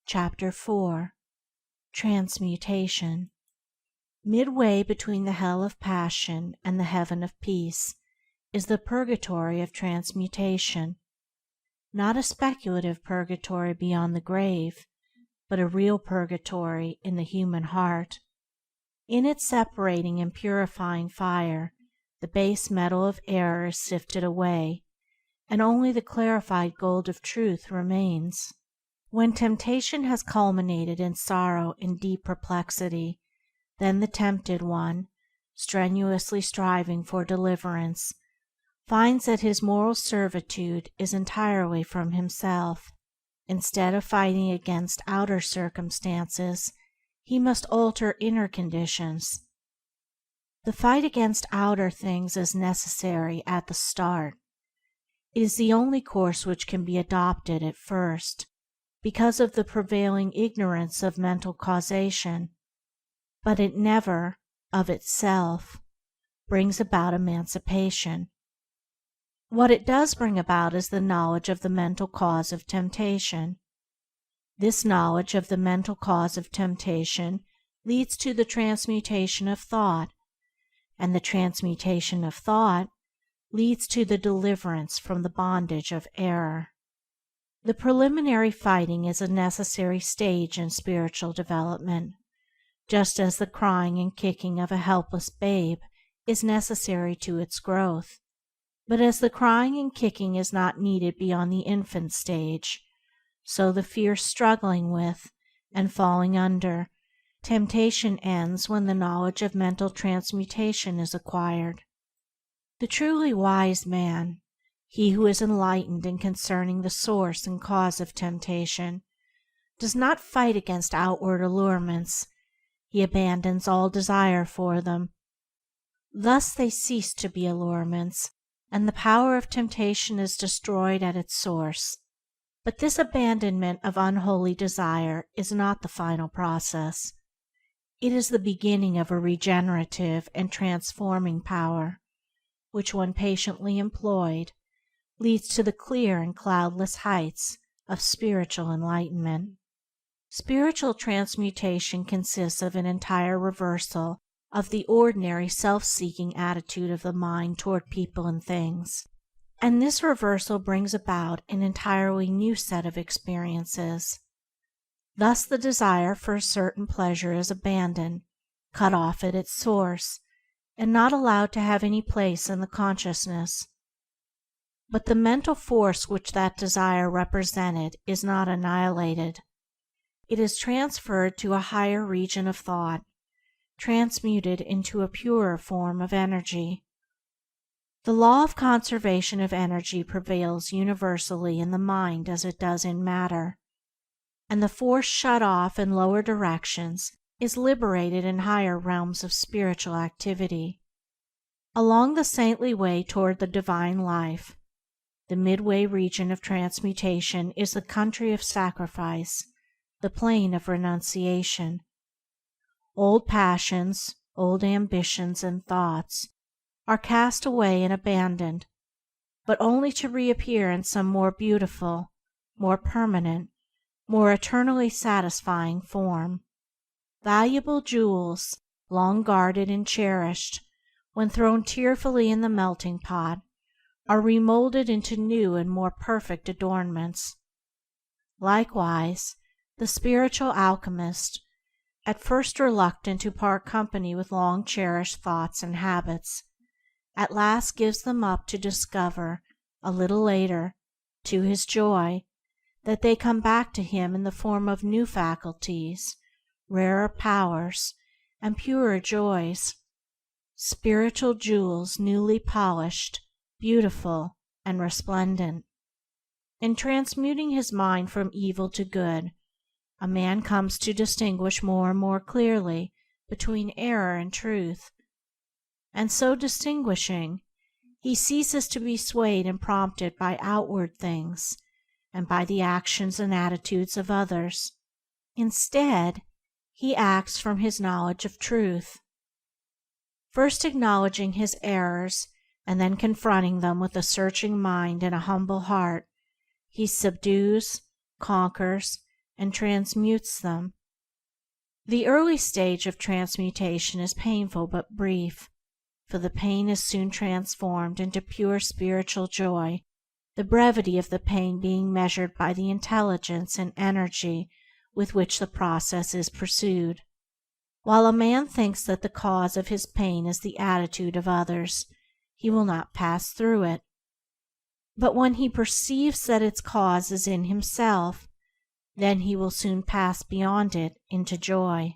Chapter 4 Transmutation. Midway between the hell of passion and the heaven of peace is the purgatory of transmutation, not a speculative purgatory beyond the grave, but a real purgatory in the human heart. In its separating and purifying fire, the base metal of error is sifted away, and only the clarified gold of truth remains. When temptation has culminated in sorrow and deep perplexity, then the tempted one, strenuously striving for deliverance, finds that his moral servitude is entirely from himself. Instead of fighting against outer circumstances, he must alter inner conditions. The fight against outer things is necessary at the start. It is the only course which can be adopted at first, because of the prevailing ignorance of mental causation, but it never, of itself, brings about emancipation. What it does bring about is the knowledge of the mental cause of temptation. This knowledge of the mental cause of temptation leads to the transmutation of thought, and the transmutation of thought leads to the deliverance from the bondage of error. The preliminary fighting is a necessary stage in spiritual development, just as the crying and kicking of a helpless babe is necessary to its growth. But as the crying and kicking is not needed beyond the infant stage, so the fierce struggling with and falling under temptation ends when the knowledge of mental transmutation is acquired. The truly wise man, he who is enlightened in concerning the source and cause of temptation, does not fight against outward allurements. He abandons all desire for them. Thus they cease to be allurements, and the power of temptation is destroyed at its source. But this abandonment of unholy desire is not the final process. It is the beginning of a regenerative and transforming power, which, when patiently employed, leads to the clear and cloudless heights of spiritual enlightenment. Spiritual transmutation consists of an entire reversal of the ordinary self-seeking attitude of the mind toward people and things, and this reversal brings about an entirely new set of experiences. Thus the desire for a certain pleasure is abandoned, cut off at its source, and not allowed to have any place in the consciousness. But the mental force which that desire represented is not annihilated. It is transferred to a higher region of thought, transmuted into a purer form of energy. The law of conservation of energy prevails universally in the mind as it does in matter, and the force shut off in lower directions is liberated in higher realms of spiritual activity. Along the saintly way toward the divine life, the midway region of transmutation is the country of sacrifice, the plain of renunciation. Old passions, old ambitions and thoughts are cast away and abandoned, but only to reappear in some more beautiful, more permanent, more eternally satisfying form. Valuable jewels, long guarded and cherished, when thrown tearfully in the melting pot, are remolded into new and more perfect adornments. Likewise, the spiritual alchemist, at first reluctant to part company with long-cherished thoughts and habits, at last gives them up to discover, a little later, to his joy, that they come back to him in the form of new faculties, rarer powers, and purer joys, spiritual jewels newly polished, beautiful, and resplendent. In transmuting his mind from evil to good, a man comes to distinguish more and more clearly between error and truth, and so distinguishing, he ceases to be swayed and prompted by outward things and by the actions and attitudes of others. Instead, he acts from his knowledge of truth. First acknowledging his errors and then confronting them with a searching mind and a humble heart, he subdues, conquers, and transmutes them. The early stage of transmutation is painful but brief, for the pain is soon transformed into pure spiritual joy, the brevity of the pain being measured by the intelligence and energy with which the process is pursued. While a man thinks that the cause of his pain is the attitude of others, he will not pass through it. But when he perceives that its cause is in himself, then he will soon pass beyond it into joy.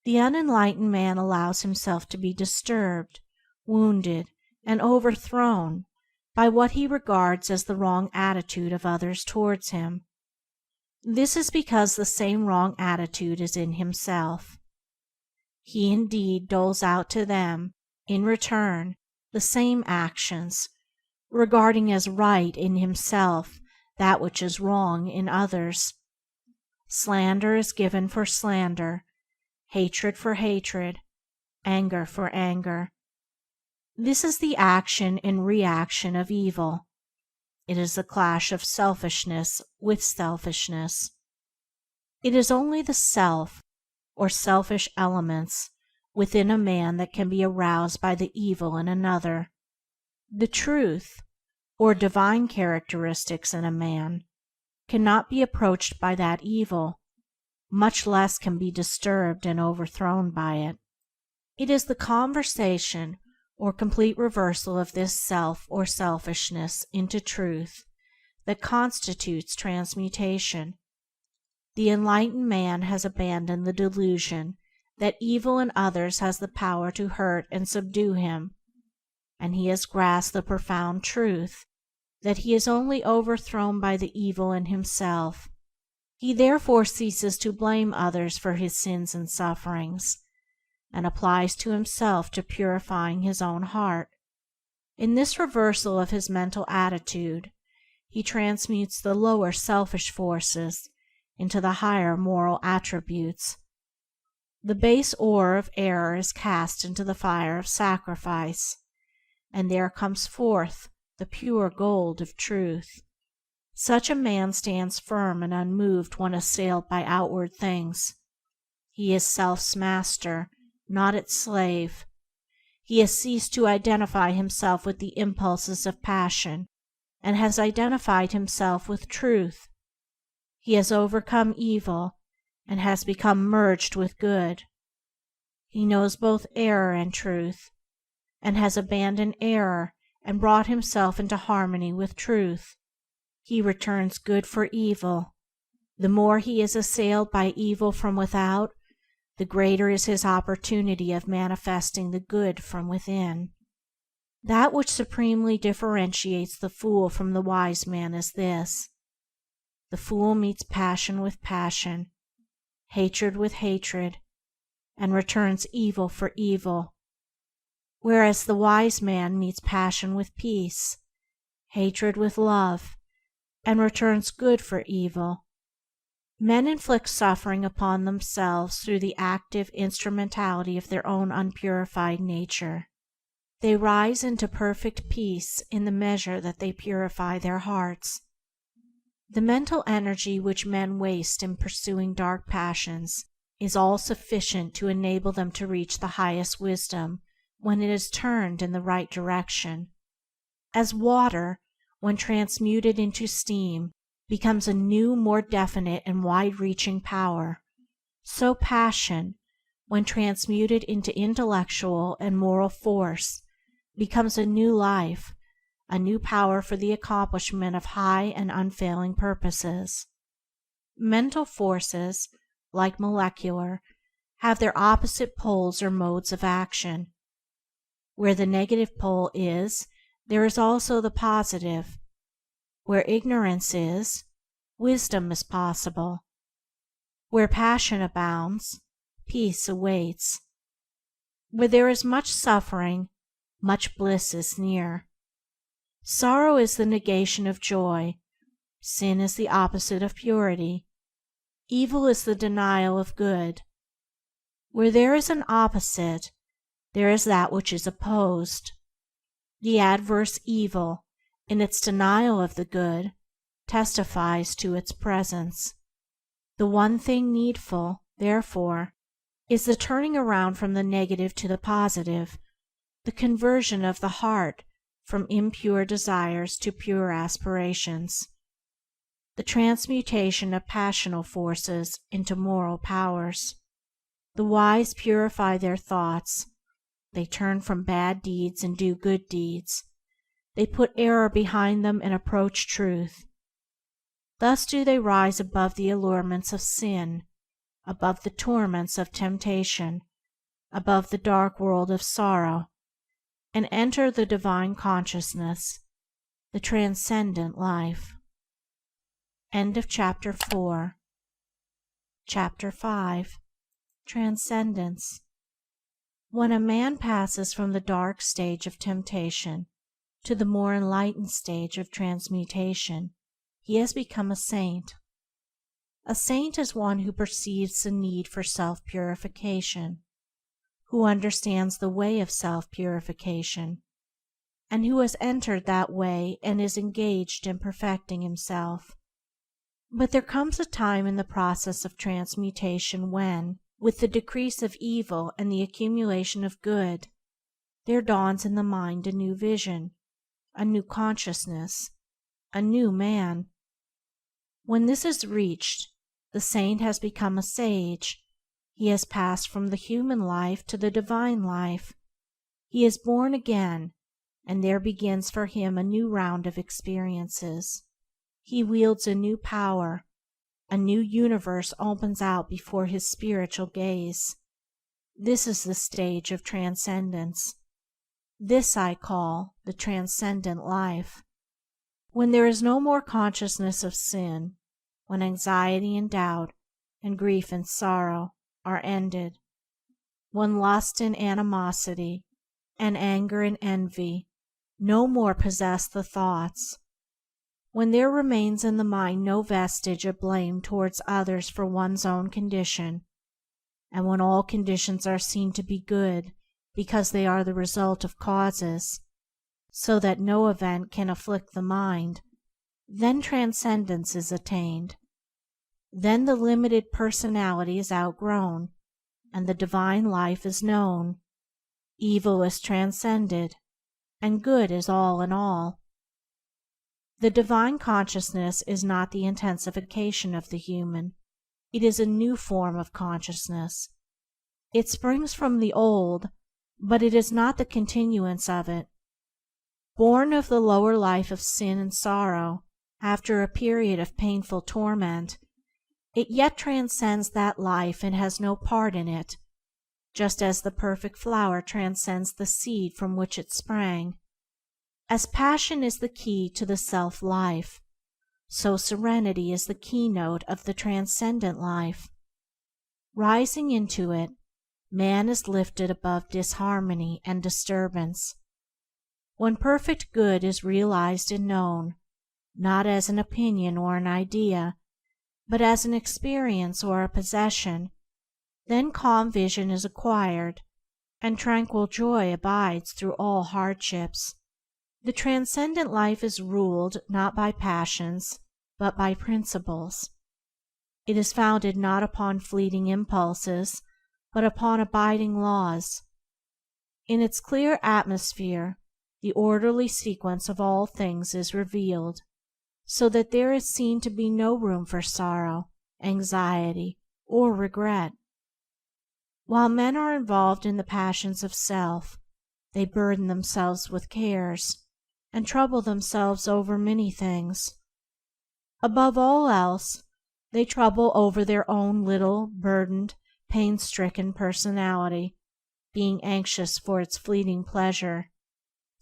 The unenlightened man allows himself to be disturbed, wounded, and overthrown by what he regards as the wrong attitude of others towards him. This is because the same wrong attitude is in himself. He indeed doles out to them, in return, the same actions, regarding as right in himself that which is wrong in others. Slander is given for slander, hatred for hatred, anger for anger. This is the action and reaction of evil. It is the clash of selfishness with selfishness. It is only the self, or selfish elements, within a man that can be aroused by the evil in another. The truth, or divine characteristics in a man, cannot be approached by that evil, much less can be disturbed and overthrown by it. It is the conversion or complete reversal of this self or selfishness into truth that constitutes transmutation. The enlightened man has abandoned the delusion that evil in others has the power to hurt and subdue him, and he has grasped the profound truth that he is only overthrown by the evil in himself. He therefore ceases to blame others for his sins and sufferings, and applies to himself to purifying his own heart. In this reversal of his mental attitude, he transmutes the lower selfish forces into the higher moral attributes. The base ore of error is cast into the fire of sacrifice, and there comes forth the pure gold of truth. Such a man stands firm and unmoved when assailed by outward things. He is self's master, not its slave. He has ceased to identify himself with the impulses of passion, and has identified himself with truth. He has overcome evil, and has become merged with good. He knows both error and truth, and has abandoned error and brought himself into harmony with truth. He returns good for evil. The more he is assailed by evil from without, the greater is his opportunity of manifesting the good from within. That which supremely differentiates the fool from the wise man is this: the fool meets passion with passion, hatred with hatred, and returns evil for evil, whereas the wise man meets passion with peace, hatred with love, and returns good for evil. Men inflict suffering upon themselves through the active instrumentality of their own unpurified nature. They rise into perfect peace in the measure that they purify their hearts. The mental energy which men waste in pursuing dark passions is all sufficient to enable them to reach the highest wisdom when it is turned in the right direction. As water, when transmuted into steam, becomes a new, more definite and wide-reaching power, so passion, when transmuted into intellectual and moral force, becomes a new life, a new power for the accomplishment of high and unfailing purposes. Mental forces, like molecular, have their opposite poles or modes of action. Where the negative pole is, there is also the positive. Where ignorance is, wisdom is possible. Where passion abounds, peace awaits. Where there is much suffering, much bliss is near. Sorrow is the negation of joy. Sin is the opposite of purity. Evil is the denial of good. Where there is an opposite, there is that which is opposed. The adverse evil, in its denial of the good, testifies to its presence. The one thing needful, therefore, is the turning around from the negative to the positive, the conversion of the heart from impure desires to pure aspirations, the transmutation of passional forces into moral powers. The wise purify their thoughts. They turn from bad deeds and do good deeds. They put error behind them and approach truth. Thus do they rise above the allurements of sin, above the torments of temptation, above the dark world of sorrow, and enter the divine consciousness, the Transcendent Life. End of Chapter 4. Chapter 5. Transcendence. When a man passes from the dark stage of temptation to the more enlightened stage of transmutation, he has become a saint. A saint is one who perceives the need for self-purification, who understands the way of self-purification, and who has entered that way and is engaged in perfecting himself. But there comes a time in the process of transmutation when, with the decrease of evil and the accumulation of good, there dawns in the mind a new vision, a new consciousness, a new man. When this is reached, the saint has become a sage. He has passed from the human life to the divine life. He is born again, and there begins for him a new round of experiences. He wields a new power. A new universe opens out before his spiritual gaze. This is the stage of transcendence. This I call the Transcendent Life. When there is no more consciousness of sin, when anxiety and doubt and grief and sorrow are ended, when lust and animosity and anger and envy no more possess the thoughts, when there remains in the mind no vestige of blame towards others for one's own condition, and when all conditions are seen to be good because they are the result of causes, so that no event can afflict the mind, then transcendence is attained. Then the limited personality is outgrown, and the divine life is known. Evil is transcended, and good is all in all. The divine consciousness is not the intensification of the human. It is a new form of consciousness. It springs from the old, but it is not the continuance of it. Born of the lower life of sin and sorrow, after a period of painful torment, it yet transcends that life and has no part in it, just as the perfect flower transcends the seed from which it sprang. As passion is the key to the self-life, so serenity is the keynote of the Transcendent Life. Rising into it, man is lifted above disharmony and disturbance. When perfect good is realized and known, not as an opinion or an idea, but as an experience or a possession, then calm vision is acquired, and tranquil joy abides through all hardships. The Transcendent Life is ruled not by passions, but by principles. It is founded not upon fleeting impulses, but upon abiding laws. In its clear atmosphere, the orderly sequence of all things is revealed, so that there is seen to be no room for sorrow, anxiety, or regret. While men are involved in the passions of self, they burden themselves with cares, and trouble themselves over many things. Above all else, they trouble over their own little, burdened, pain-stricken personality, being anxious for its fleeting pleasure,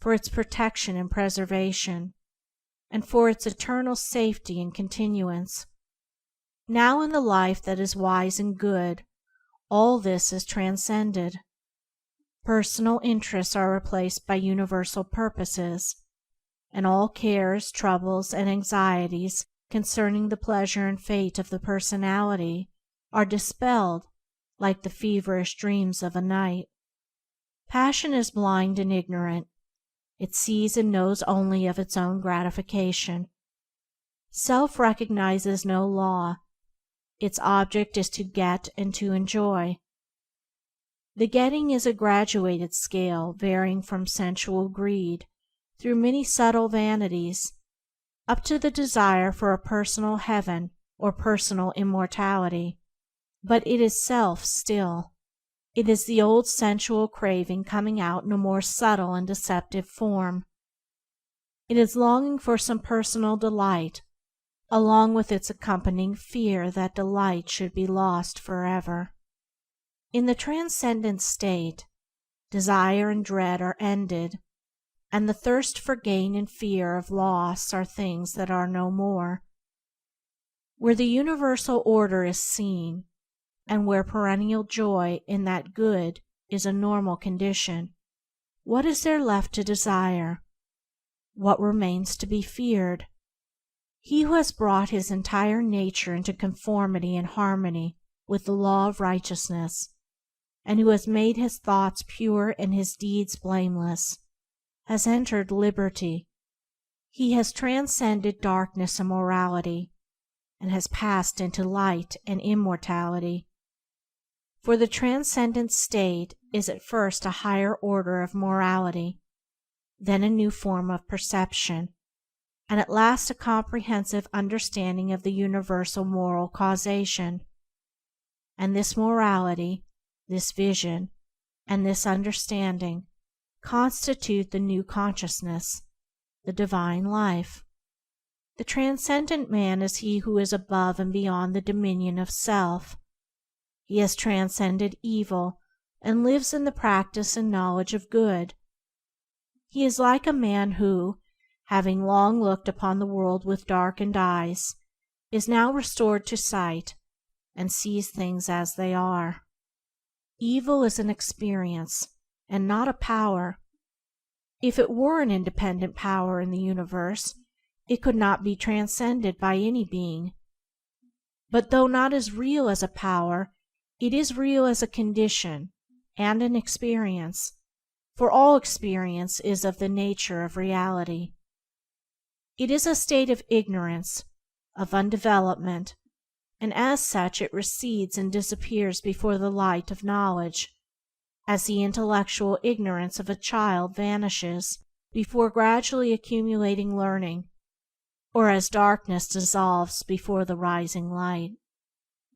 for its protection and preservation, and for its eternal safety and continuance. Now in the life that is wise and good, all this is transcended. Personal interests are replaced by universal purposes, and all cares, troubles, and anxieties concerning the pleasure and fate of the personality are dispelled like the feverish dreams of a night. Passion is blind and ignorant. It sees and knows only of its own gratification. Self recognizes no law. Its object is to get and to enjoy. The getting is a graduated scale varying from sensual greed, through many subtle vanities, up to the desire for a personal heaven or personal immortality. But it is self still. It is the old sensual craving coming out in a more subtle and deceptive form. It is longing for some personal delight, along with its accompanying fear that delight should be lost forever. In the transcendent state, desire and dread are ended, and the thirst for gain and fear of loss are things that are no more. Where the universal order is seen, and where perennial joy in that good is a normal condition, what is there left to desire? What remains to be feared? He who has brought his entire nature into conformity and harmony with the law of righteousness, and who has made his thoughts pure and his deeds blameless, has entered liberty. He has transcended darkness and morality, and has passed into light and immortality. For the transcendent state is at first a higher order of morality, then a new form of perception, and at last a comprehensive understanding of the universal moral causation. And this morality, this vision, and this understanding constitute the new consciousness, the divine life. The transcendent man is he who is above and beyond the dominion of self. He has transcended evil and lives in the practice and knowledge of good. He is like a man who, having long looked upon the world with darkened eyes, is now restored to sight, and sees things as they are. Evil is an experience, and not a power. If it were an independent power in the universe, it could not be transcended by any being. But though not as real as a power, it is real as a condition and an experience, for all experience is of the nature of reality. It is a state of ignorance, of undevelopment, and as such it recedes and disappears before the light of knowledge, as the intellectual ignorance of a child vanishes before gradually accumulating learning, or as darkness dissolves before the rising light.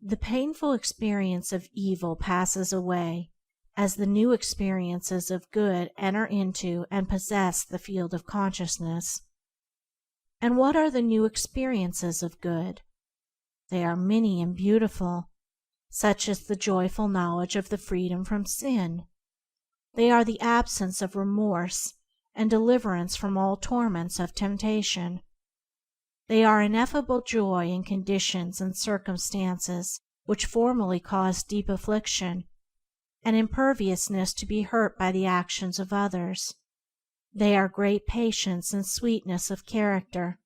The painful experience of evil passes away as the new experiences of good enter into and possess the field of consciousness. And what are the new experiences of good? They are many and beautiful, such as the joyful knowledge of the freedom from sin. They are the absence of remorse and deliverance from all torments of temptation. They are ineffable joy in conditions and circumstances which formerly caused deep affliction, and imperviousness to be hurt by the actions of others. They are great patience and sweetness of character,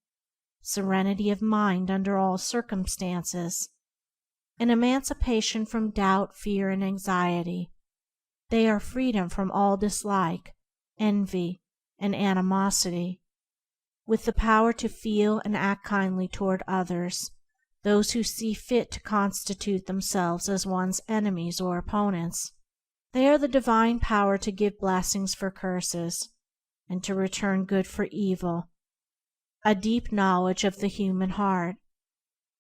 serenity of mind under all circumstances, and emancipation from doubt, fear, and anxiety. They are freedom from all dislike, envy, and animosity, with the power to feel and act kindly toward others, those who see fit to constitute themselves as one's enemies or opponents. They are the divine power to give blessings for curses, and to return good for evil, a deep knowledge of the human heart,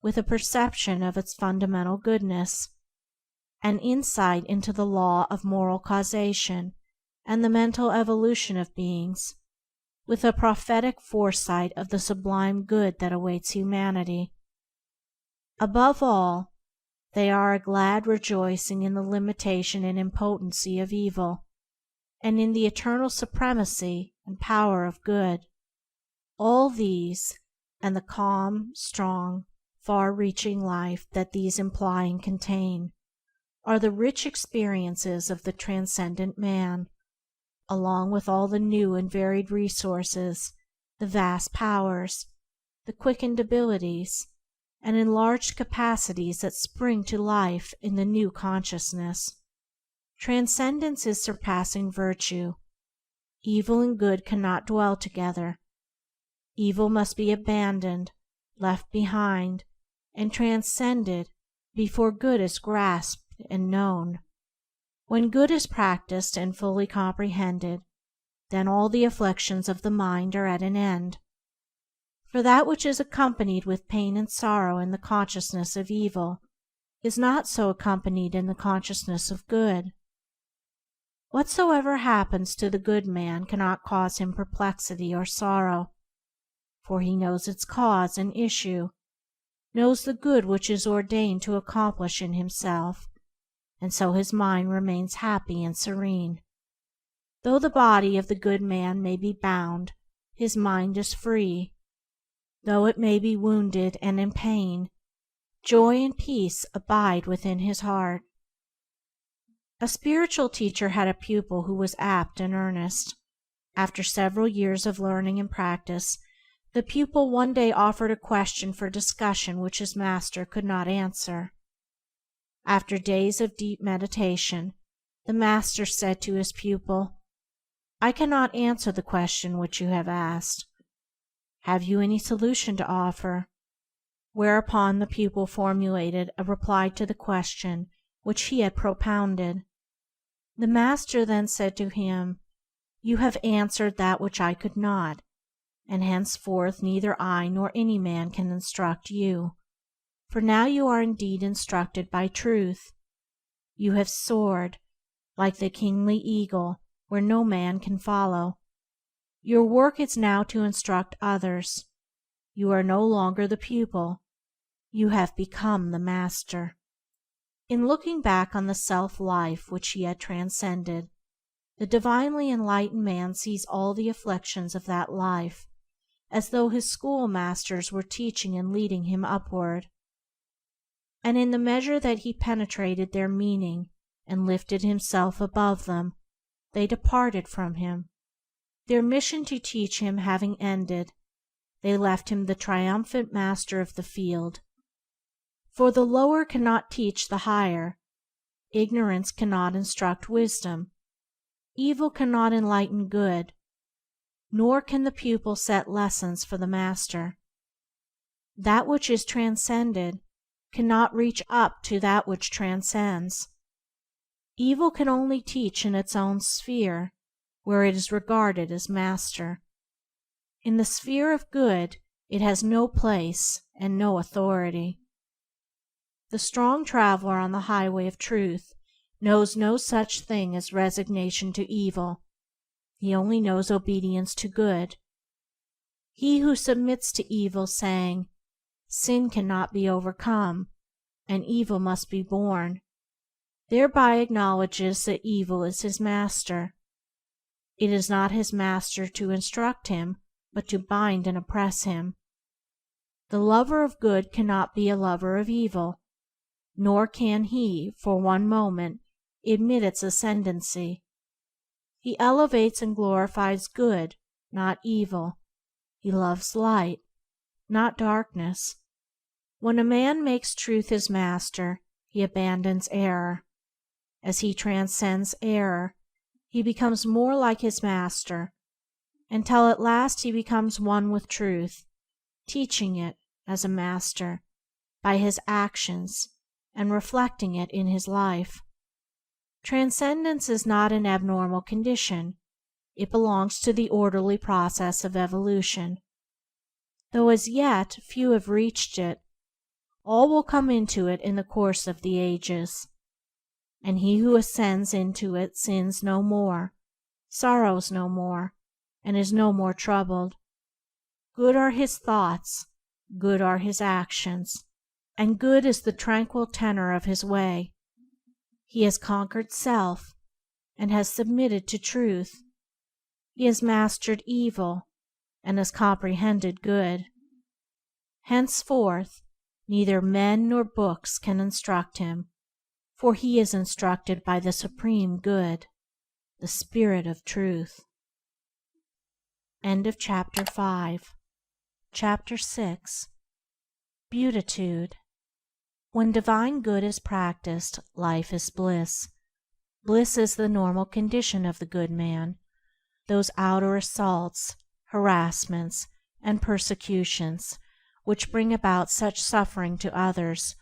with a perception of its fundamental goodness, an insight into the law of moral causation and the mental evolution of beings, with a prophetic foresight of the sublime good that awaits humanity. Above all, they are a glad rejoicing in the limitation and impotency of evil, and in the eternal supremacy and power of good. All these, and the calm, strong, far-reaching life that these imply and contain, are the rich experiences of the transcendent man, along with all the new and varied resources, the vast powers, the quickened abilities, and enlarged capacities that spring to life in the new consciousness. Transcendence is surpassing virtue. Evil and good cannot dwell together. Evil must be abandoned, left behind, and transcended before good is grasped and known. When good is practiced and fully comprehended, then all the afflictions of the mind are at an end. For that which is accompanied with pain and sorrow in the consciousness of evil is not so accompanied in the consciousness of good. Whatsoever happens to the good man cannot cause him perplexity or sorrow, for he knows its cause and issue, knows the good which is ordained to accomplish in himself, and so his mind remains happy and serene. Though the body of the good man may be bound, his mind is free. Though it may be wounded and in pain, joy and peace abide within his heart. A spiritual teacher had a pupil who was apt and earnest. After several years of learning and practice, the pupil one day offered a question for discussion which his master could not answer. After days of deep meditation, the master said to his pupil, "I cannot answer the question which you have asked. Have you any solution to offer?" Whereupon the pupil formulated a reply to the question which he had propounded. The master then said to him, "You have answered that which I could not, and henceforth neither I nor any man can instruct you, for now you are indeed instructed by truth. You have soared, like the kingly eagle, where no man can follow. Your work is now to instruct others. You are no longer the pupil. You have become the master." In looking back on the self-life which he had transcended, the divinely enlightened man sees all the afflictions of that life as though his schoolmasters were teaching and leading him upward. And in the measure that he penetrated their meaning and lifted himself above them, they departed from him. Their mission to teach him having ended, they left him the triumphant master of the field. For the lower cannot teach the higher, ignorance cannot instruct wisdom, evil cannot enlighten good, nor can the pupil set lessons for the master. That which is transcended cannot reach up to that which transcends. Evil can only teach in its own sphere, where it is regarded as master. In the sphere of good it has no place and no authority. The strong traveler on the highway of truth knows no such thing as resignation to evil. He only knows obedience to good. He who submits to evil, saying, "Sin cannot be overcome, and evil must be borne," thereby acknowledges that evil is his master. It is not his master to instruct him, but to bind and oppress him. The lover of good cannot be a lover of evil, nor can he, for one moment, admit its ascendancy. He elevates and glorifies good, not evil. He loves light, not darkness. When a man makes truth his master, he abandons error. As he transcends error, he becomes more like his master, until at last he becomes one with truth, teaching it, as a master, by his actions, and reflecting it in his life. Transcendence is not an abnormal condition. It belongs to the orderly process of evolution. Though as yet few have reached it, all will come into it in the course of the ages. And he who ascends into it sins no more, sorrows no more, and is no more troubled. Good are his thoughts, good are his actions, and good is the tranquil tenor of his way. He has conquered self, and has submitted to truth. He has mastered evil, and has comprehended good. Henceforth, neither men nor books can instruct him, for he is instructed by the Supreme Good, the Spirit of Truth. End of Chapter 5. Chapter 6. Beatitude. When divine good is practiced, life is bliss. Bliss is the normal condition of the good man. Those outer assaults, harassments, and persecutions which bring about such suffering to others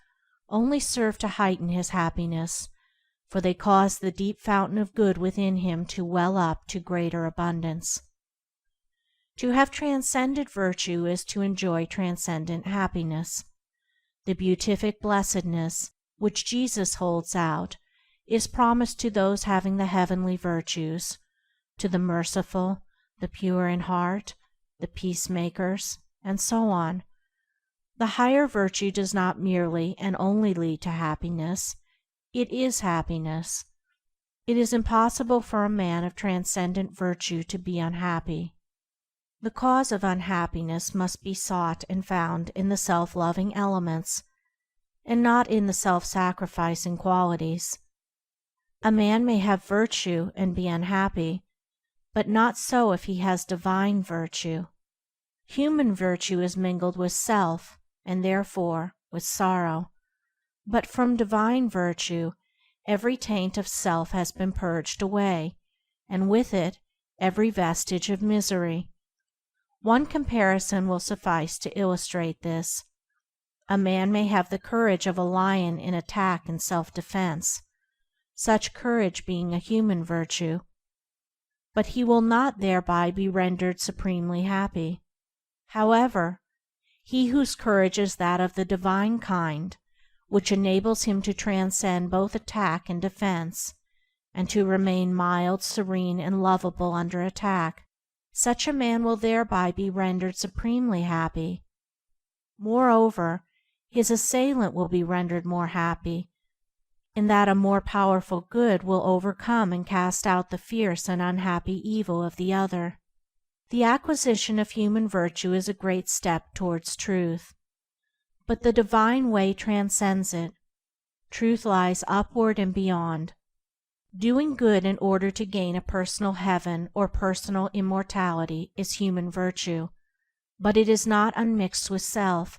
only serve to heighten his happiness, for they cause the deep fountain of good within him to well up to greater abundance. To have transcended virtue is to enjoy transcendent happiness. The beatific blessedness, which Jesus holds out, is promised to those having the heavenly virtues, to the merciful, the pure in heart, the peacemakers, and so on. The higher virtue does not merely and only lead to happiness, it is happiness. It is impossible for a man of transcendent virtue to be unhappy. The cause of unhappiness must be sought and found in the self-loving elements, and not in the self-sacrificing qualities. A man may have virtue and be unhappy, but not so if he has divine virtue. Human virtue is mingled with self, and therefore with sorrow, but from divine virtue every taint of self has been purged away, and with it every vestige of misery. One comparison will suffice to illustrate this. A man may have the courage of a lion in attack and self-defense, such courage being a human virtue, but he will not thereby be rendered supremely happy. However, he whose courage is that of the divine kind, which enables him to transcend both attack and defense, and to remain mild, serene, and lovable under attack, such a man will thereby be rendered supremely happy. Moreover, his assailant will be rendered more happy, in that a more powerful good will overcome and cast out the fierce and unhappy evil of the other. The acquisition of human virtue is a great step towards truth, but the divine way transcends it. Truth lies upward and beyond. Doing good in order to gain a personal heaven or personal immortality is human virtue, but it is not unmixed with self,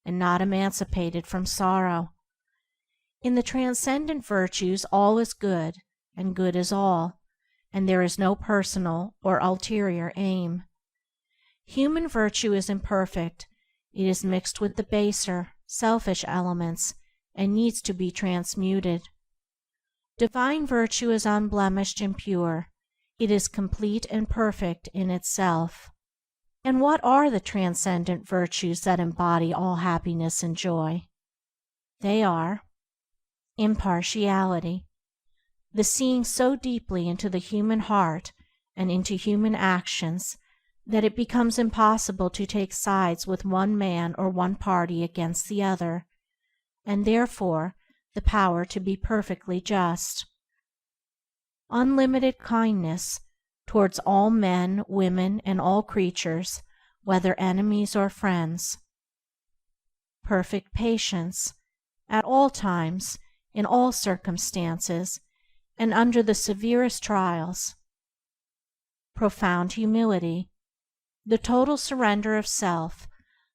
and not emancipated from sorrow. In the transcendent virtues all is good, and good is all, and there is no personal or ulterior aim. Human virtue is imperfect, it is mixed with the baser, selfish elements, and needs to be transmuted. Divine virtue is unblemished and pure, it is complete and perfect in itself. And what are the transcendent virtues that embody all happiness and joy? They are impartiality, the seeing so deeply into the human heart and into human actions that it becomes impossible to take sides with one man or one party against the other, and therefore the power to be perfectly just. Unlimited kindness towards all men, women, and all creatures, whether enemies or friends. Perfect patience, at all times, in all circumstances, and under the severest trials. Profound humility, the total surrender of self,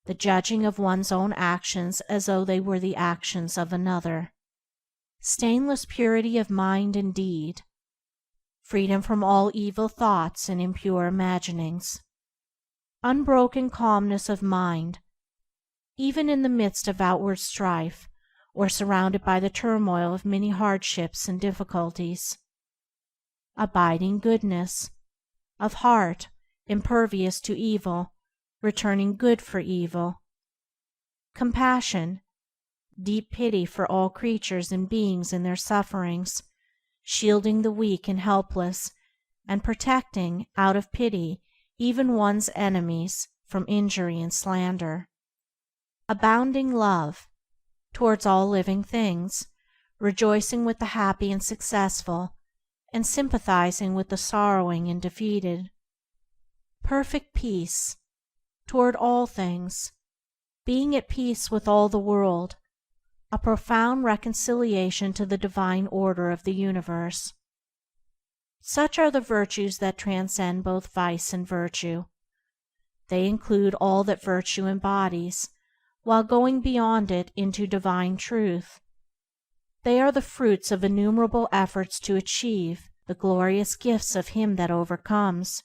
the judging of one's own actions as though they were the actions of another. Stainless purity of mind and deed, freedom from all evil thoughts and impure imaginings. Unbroken calmness of mind, even in the midst of outward strife, or surrounded by the turmoil of many hardships and difficulties. Abiding goodness, of heart, impervious to evil, returning good for evil. Compassion, deep pity for all creatures and beings in their sufferings, shielding the weak and helpless, and protecting, out of pity, even one's enemies from injury and slander. Abounding love, towards all living things, rejoicing with the happy and successful, and sympathizing with the sorrowing and defeated. Perfect peace, toward all things, being at peace with all the world, a profound reconciliation to the divine order of the universe. Such are the virtues that transcend both vice and virtue. They include all that virtue embodies, while going beyond it into divine truth. They are the fruits of innumerable efforts to achieve the glorious gifts of him that overcomes.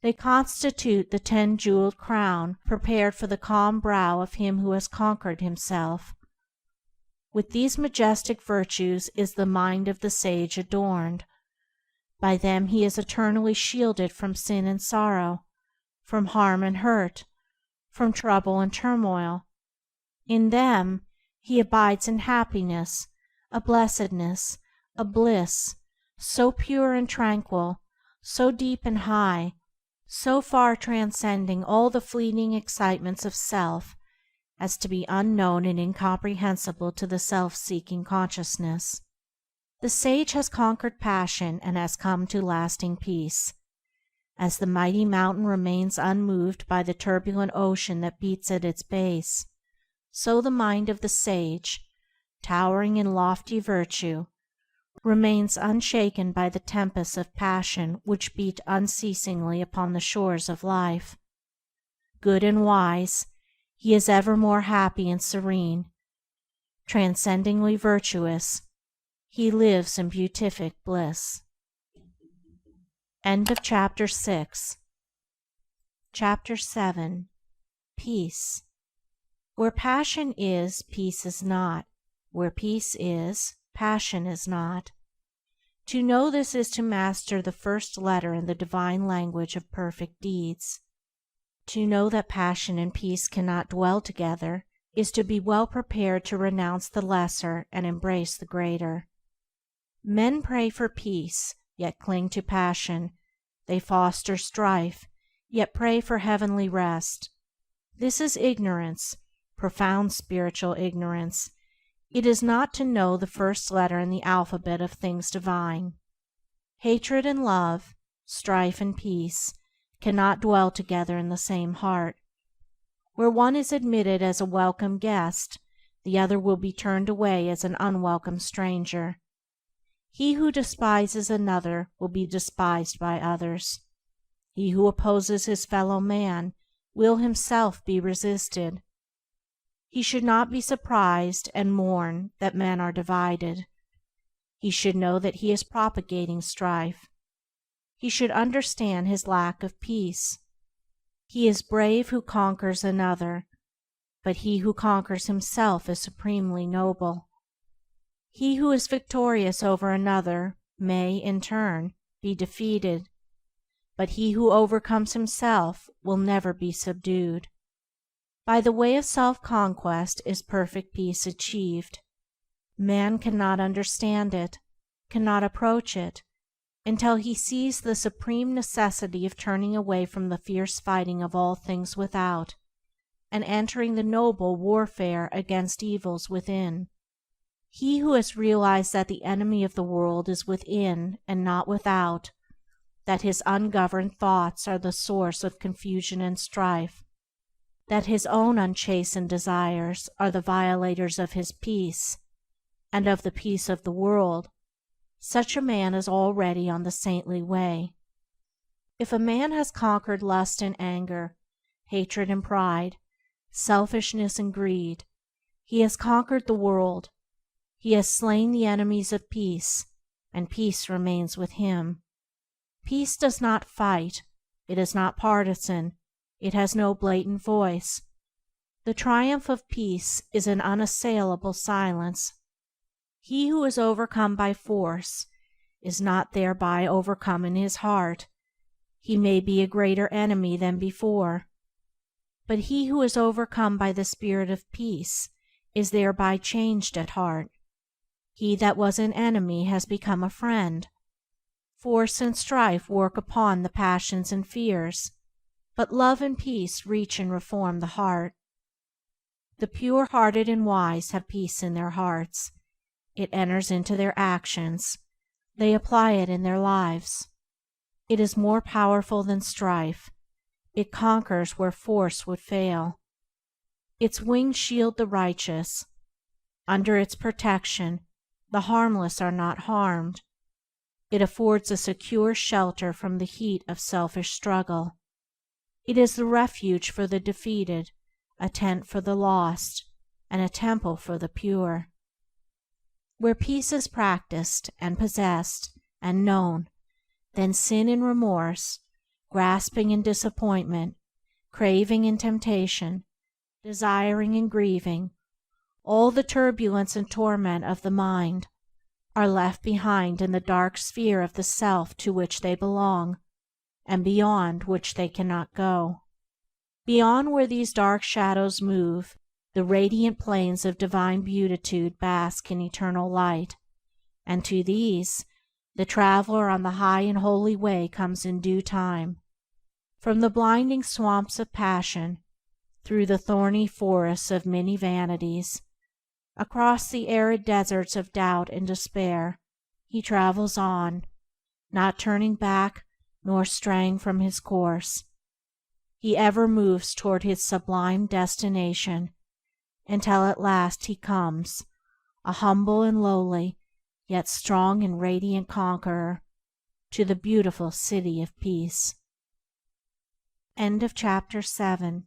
They constitute the 10-jeweled crown prepared for the calm brow of him who has conquered himself. With these majestic virtues is the mind of the sage adorned. By them he is eternally shielded from sin and sorrow, from harm and hurt, from trouble and turmoil. In them he abides in happiness, a blessedness, a bliss, so pure and tranquil, so deep and high, so far transcending all the fleeting excitements of self as to be unknown and incomprehensible to the self-seeking consciousness. The sage has conquered passion and has come to lasting peace. As the mighty mountain remains unmoved by the turbulent ocean that beats at its base, so the mind of the sage, towering in lofty virtue, remains unshaken by the tempests of passion which beat unceasingly upon the shores of life. Good and wise, he is evermore happy and serene. Transcendingly virtuous, he lives in beatific bliss. End of Chapter 6. Chapter 7. Peace. Where passion is, peace is not. Where peace is, passion is not. To know this is to master the first letter in the divine language of perfect deeds. To know that passion and peace cannot dwell together is to be well prepared to renounce the lesser and embrace the greater. Men pray for peace, yet cling to passion. They foster strife, yet pray for heavenly rest. This is ignorance, profound spiritual ignorance. It is not to know the first letter in the alphabet of things divine. Hatred and love, strife and peace, cannot dwell together in the same heart. Where one is admitted as a welcome guest, the other will be turned away as an unwelcome stranger. He who despises another will be despised by others. He who opposes his fellow man will himself be resisted. He should not be surprised and mourn that men are divided. He should know that he is propagating strife. He should understand his lack of peace. He is brave who conquers another, but he who conquers himself is supremely noble. He who is victorious over another may, in turn, be defeated, but he who overcomes himself will never be subdued. By the way of self-conquest is perfect peace achieved. Man cannot understand it, cannot approach it, until he sees the supreme necessity of turning away from the fierce fighting of all things without, and entering the noble warfare against evils within. He who has realized that the enemy of the world is within and not without, that his ungoverned thoughts are the source of confusion and strife, that his own unchastened desires are the violators of his peace, and of the peace of the world, such a man is already on the saintly way. If a man has conquered lust and anger, hatred and pride, selfishness and greed, he has conquered the world. He has slain the enemies of peace, and peace remains with him. Peace does not fight, it is not partisan, it has no blatant voice. The triumph of peace is an unassailable silence. He who is overcome by force is not thereby overcome in his heart. He may be a greater enemy than before, but he who is overcome by the spirit of peace is thereby changed at heart. He that was an enemy has become a friend. Force and strife work upon the passions and fears, but love and peace reach and reform the heart. The pure-hearted and wise have peace in their hearts. It enters into their actions. They apply it in their lives. It is more powerful than strife. It conquers where force would fail. Its wings shield the righteous. Under its protection, the harmless are not harmed. It affords a secure shelter from the heat of selfish struggle. It is the refuge for the defeated, a tent for the lost, and a temple for the pure. Where peace is practiced and possessed and known, then sin and remorse, grasping and disappointment, craving and temptation, desiring and grieving, All the turbulence and torment of the mind are left behind in the dark sphere of the self to which they belong, and beyond which they cannot go. Beyond where these dark shadows move, the radiant plains of divine Beatitude bask in eternal light, and to these the traveler on the high and holy way comes in due time. From the blinding swamps of passion, through the thorny forests of many vanities, across the arid deserts of doubt and despair, he travels on, not turning back nor straying from his course. He ever moves toward his sublime destination, until at last he comes, a humble and lowly, yet strong and radiant conqueror, to the beautiful City of Peace. End of chapter 7.